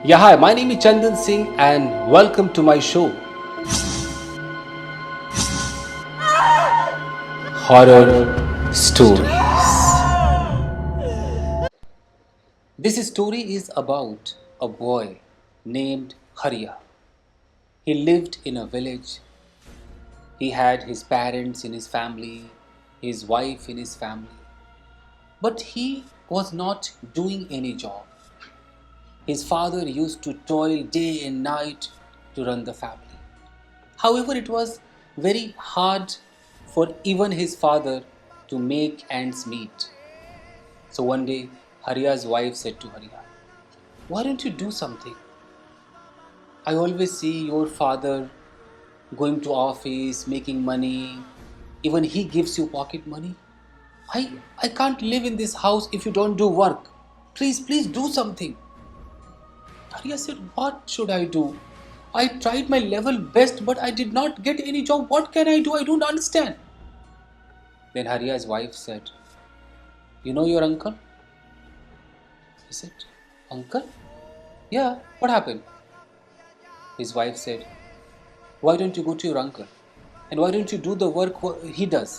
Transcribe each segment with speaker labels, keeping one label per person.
Speaker 1: Yeah, hi, my name is Chandan Singh and welcome to my show, Horror Stories. This story is about a boy named Hariya. He lived in a village. He had his parents in his family, his wife in his family, but he was not doing any job. His father used to toil day and night to run the family. However, it was very hard for even his father to make ends meet. So one day, Hariya's wife said to Hariya, "Why don't you do something? I always see your father going to office, making money. Even he gives you pocket money. I can't live in this house if you don't do work. Please do something." Hariya said, "What should I do? I tried my level best, but I did not get any job. What can I do? I don't understand." Then Hariya's wife said, "You know your uncle?" He said, "Uncle? Yeah, what happened?" His wife said, "Why don't you go to your uncle? And why don't you do the work he does?"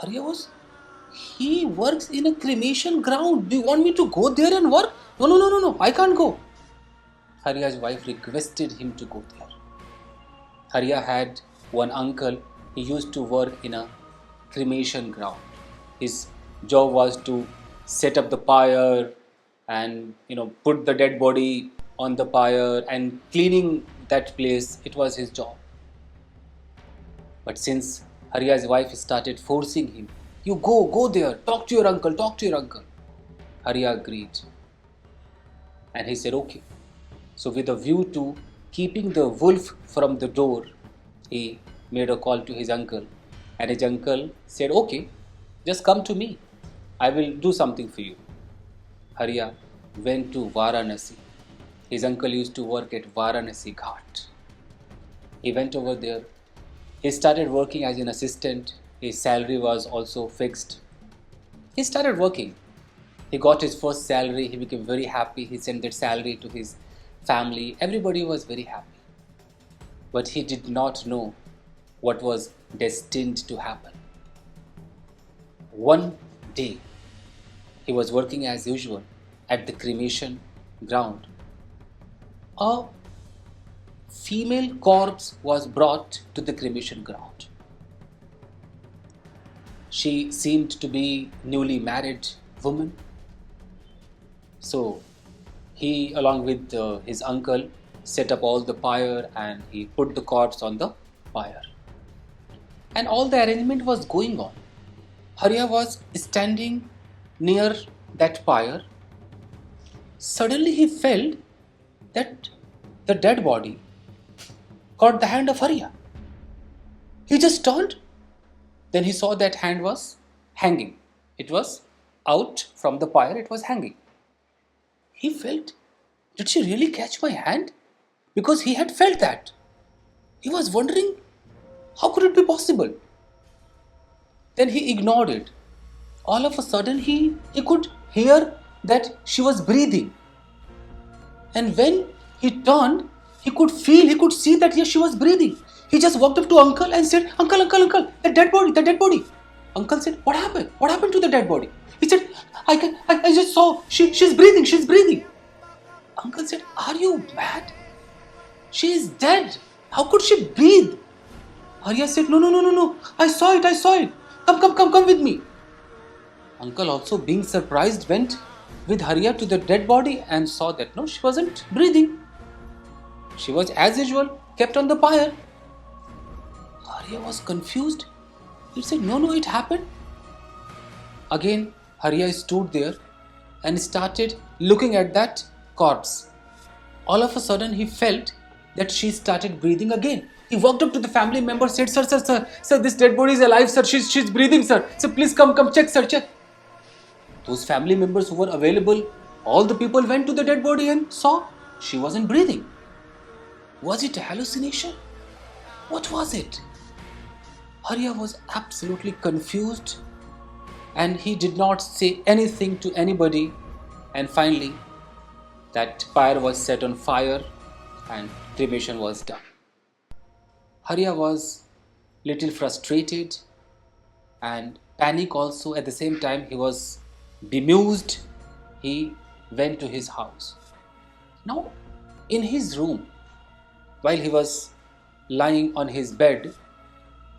Speaker 1: Hariya was, "He works in a cremation ground. Do you want me to go there and work? No, I can't go." Hariya's wife requested him to go there. Hariya had one uncle. He used to work in a cremation ground. His job was to set up the pyre and put the dead body on the pyre and cleaning that place. It was his job. But since Hariya's wife started forcing him, "You go there, talk to your uncle. Hariya agreed. And he said, "Okay." So with a view to keeping the wolf from the door, he made a call to his uncle. And his uncle said, "Okay, just come to me. I will do something for you." Hariya went to Varanasi. His uncle used to work at Varanasi Ghat. He went over there. He started working as an assistant. His salary was also fixed. He started working. He got his first salary. He became very happy. He sent that salary to his family. Everybody was very happy. But he did not know what was destined to happen. One day, he was working as usual at the cremation ground. A female corpse was brought to the cremation ground. She seemed to be newly married woman. So he, along with his uncle, set up all the pyre and he put the corpse on the pyre. And all the arrangement was going on. Hariya was standing near that pyre. Suddenly he felt that the dead body caught the hand of Hariya. He just turned. Then he saw that hand was hanging. It was out from the pyre, it was hanging. He felt, did she really catch my hand? Because he had felt that. He was wondering, how could it be possible? Then he ignored it. All of a sudden, he could hear that she was breathing. And when he turned, he could see that yes, she was breathing. He just walked up to uncle and said, "Uncle, the dead body. Uncle said, "What happened? What happened to the dead body?" He said, I just saw, she's breathing. Uncle said, "Are you mad? She is dead. How could she breathe?" Hariya said, No. I saw it. Come with me." Uncle, also being surprised, went with Hariya to the dead body and saw that no, she wasn't breathing. She was as usual, kept on the pyre. Hariya was confused. He said, No, it happened. Again, Hariya stood there and started looking at that corpse. All of a sudden, he felt that she started breathing again. He walked up to the family member, said, Sir, this dead body is alive, sir. She's breathing, sir. So please come check, sir, check." Those family members who were available, all the people went to the dead body and saw she wasn't breathing. Was it a hallucination? What was it? Hariya was absolutely confused and he did not say anything to anybody. And finally, That pyre was set on fire and cremation was done. Hariya was little frustrated and panic also. At the same time, he was bemused. He went to his house. Now, in his room, while he was lying on his bed,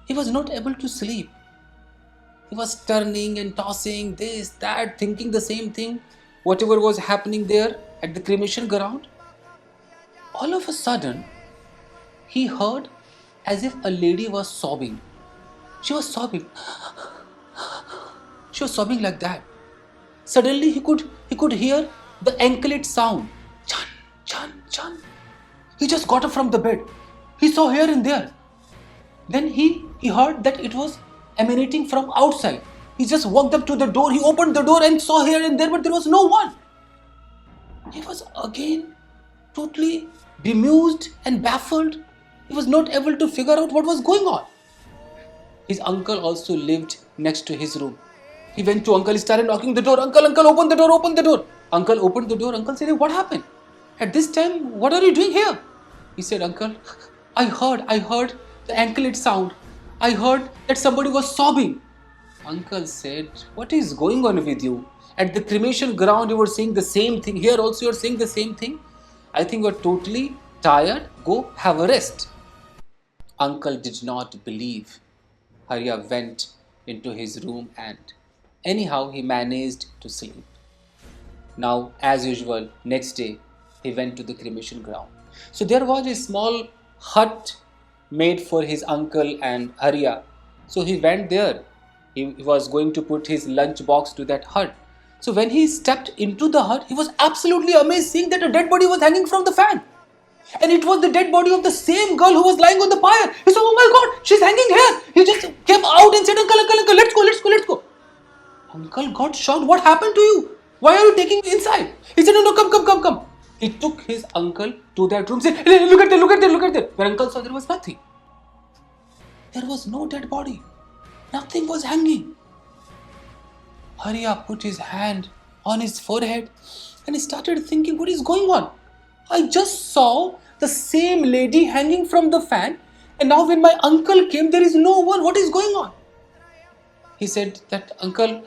Speaker 1: he was not able to sleep. He was turning and tossing this, that, thinking the same thing, whatever was happening there at the cremation ground. All of a sudden, he heard as if a lady was sobbing. She was sobbing. She was sobbing like that. Suddenly, he could hear the anklet sound. Chan, chan, chan. He just got up from the bed. He saw here and there. Then he heard that it was emanating from outside. He just walked up to the door. He opened the door and saw here and there, but there was no one. He was again totally bemused and baffled. He was not able to figure out what was going on. His uncle also lived next to his room. He went to uncle, he started knocking the door. Uncle, open the door, open the door. Uncle opened the door. Uncle said, hey, what happened? At this time, what are you doing here? He said, uncle, I heard the anklet sound. I heard that somebody was sobbing. Uncle said, what is going on with you? At the cremation ground, you were saying the same thing. Here also, you are saying the same thing. I think you are totally tired. Go have a rest. Uncle did not believe. Hariya went into his room and anyhow he managed to sleep. Now, as usual, next day he went to the cremation ground. So there was a small hut made for his uncle and Hariya. So he went there. He was going to put his lunch box to that hut. So when he stepped into the hut, he was absolutely amazed seeing that a dead body was hanging from the fan. And it was the dead body of the same girl who was lying on the pyre. He said, oh my God, she's hanging here. He just came out and said, uncle, let's go. Uncle got shocked. What happened to you? Why are you taking me inside? He said, no, come. He took his uncle to that room. Said, hey, look at there. When uncle saw, there was nothing. There was no dead body. Nothing was hanging. Hariya put his hand on his forehead and he started thinking, what is going on? I just saw the same lady hanging from the fan, and now when my uncle came, there is no one. What is going on? He said that, uncle,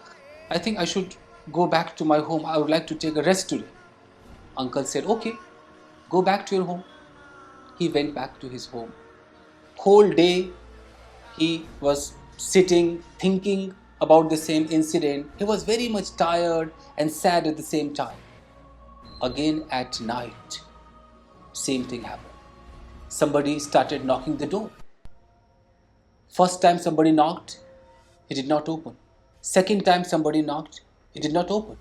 Speaker 1: I think I should go back to my home. I would like to take a rest today. Uncle said, okay, go back to your home. He went back to his home. Whole day he was sitting, thinking about the same incident. He was very much tired and sad at the same time. Again at night, same thing happened. Somebody started knocking the door. First time somebody knocked, he did not open. Second time somebody knocked, he did not open.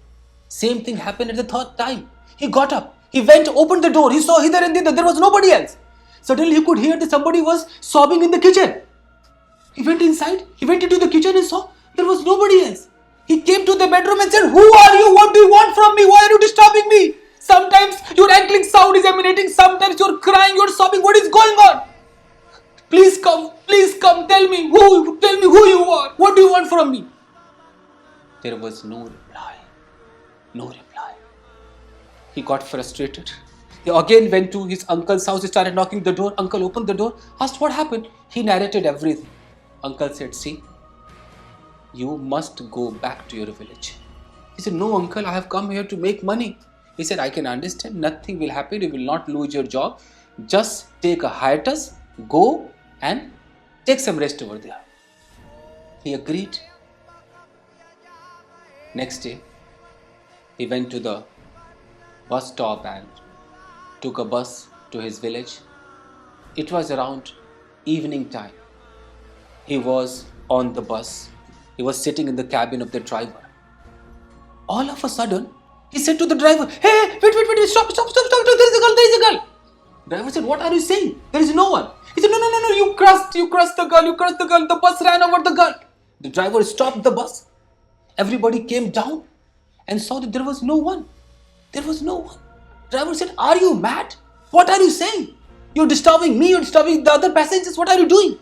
Speaker 1: Same thing happened at the third time. He got up, he went, opened the door, he saw hither and thither, there was nobody else. Suddenly he could hear that somebody was sobbing in the kitchen. He went inside, he went into the kitchen and saw there was nobody else. He came to the bedroom and said, who are you? What do you want from me? Why are you disturbing me? Sometimes your ankling sound is emanating, sometimes you're crying, you're sobbing. What is going on? Please come, tell me who you are. What do you want from me? There was no reply. He got frustrated. He again went to his uncle's house. He started knocking the door. Uncle opened the door, asked what happened. He narrated everything. Uncle said, see, you must go back to your village. He said, no uncle, I have come here to make money. He said, I can understand, nothing will happen, you will not lose your job. Just take a hiatus, go and take some rest over there. He agreed. Next day, he went to the bus stop and took a bus to his village. It was around evening time. He was on the bus. He was sitting in the cabin of the driver. All of a sudden, he said to the driver, hey, wait, stop, there is a girl. Driver said, what are you saying? There is no one. He said, no, you crossed the girl, the bus ran over the girl. The driver stopped the bus. Everybody came down and saw that there was no one. Driver said, are you mad? What are you saying? You're disturbing me, you're disturbing the other passengers, what are you doing?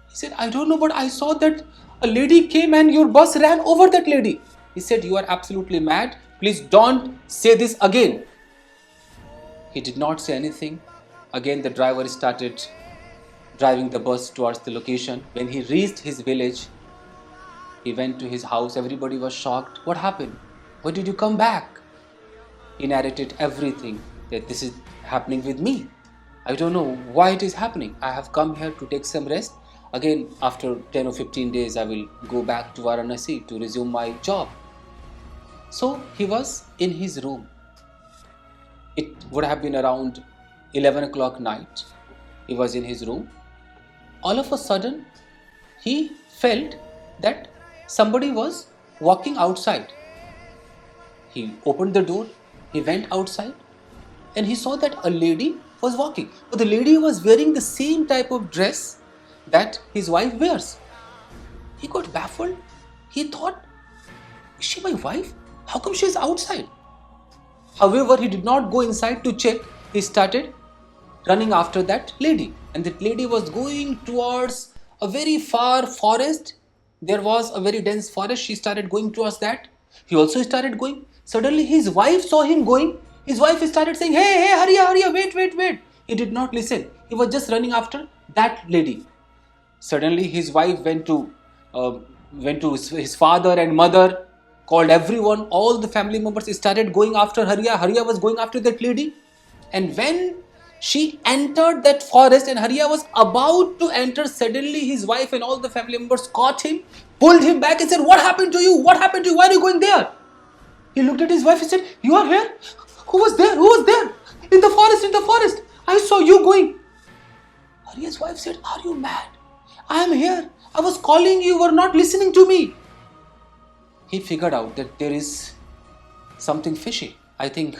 Speaker 1: He said, I don't know, but I saw that a lady came and your bus ran over that lady. He said, you are absolutely mad. Please don't say this again. He did not say anything. Again, the driver started driving the bus towards the location. When he reached his village, he went to his house. Everybody was shocked. What happened? Why did you come back? He narrated everything, that this is happening with me. I don't know why it is happening. I have come here to take some rest. Again, after 10 or 15 days, I will go back to Varanasi to resume my job. So he was in his room. It would have been around 11 o'clock night. He was in his room. All of a sudden, he felt that somebody was walking outside. He opened the door, he went outside, and he saw that a lady was walking. But the lady was wearing the same type of dress that his wife wears. He got baffled. He thought, is she my wife? How come she is outside? However, he did not go inside to check. He started running after that lady. And that lady was going towards a very far forest. There was a very dense forest. She started going towards that. He also started going. Suddenly his wife saw him going. His wife started saying, hey, Hariya, Hariya, wait. He did not listen. He was just running after that lady. Suddenly his wife went to his father and mother, called everyone. All the family members started going after Hariya. Hariya was going after that lady. And when she entered that forest and Hariya was about to enter, suddenly his wife and all the family members caught him, pulled him back and said, what happened to you? What happened to you? Why are you going there? He looked at his wife and said, you are here? Who was there? Who was there? In the forest. I saw you going. Hariya's wife said, are you mad? I am here. I was calling you. You were not listening to me. He figured out that there is something fishy. I think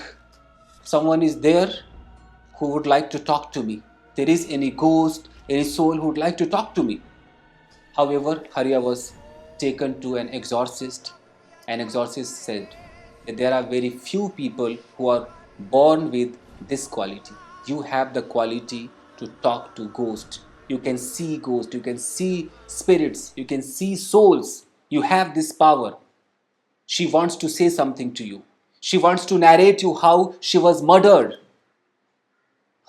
Speaker 1: someone is there who would like to talk to me. There is any ghost, any soul who would like to talk to me. However, Hariya was taken to an exorcist. An exorcist said that there are very few people who are born with this quality. You have the quality to talk to ghosts. You can see ghosts, you can see spirits, you can see souls. You have this power. She wants to say something to you. She wants to narrate you how she was murdered.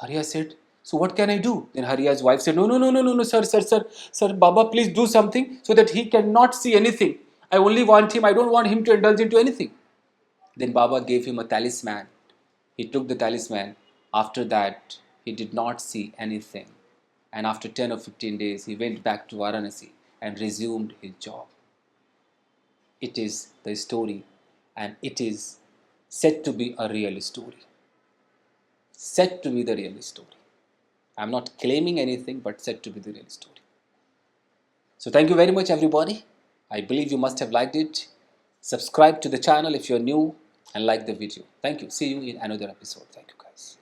Speaker 1: Hariya said, so what can I do? Then Hariya's wife said, no, sir, Baba, please do something so that he cannot see anything. I only want him, I don't want him to indulge into anything. Then Baba gave him a talisman. He took the talisman. After that, he did not see anything. And after 10 or 15 days, he went back to Varanasi and resumed his job. It is the story, and it is said to be a real story. Said to be the real story. I'm not claiming anything, but said to be the real story. So thank you very much, everybody. I believe you must have liked it. Subscribe to the channel if you're new and like the video. Thank you. See you in another episode. Thank you, guys.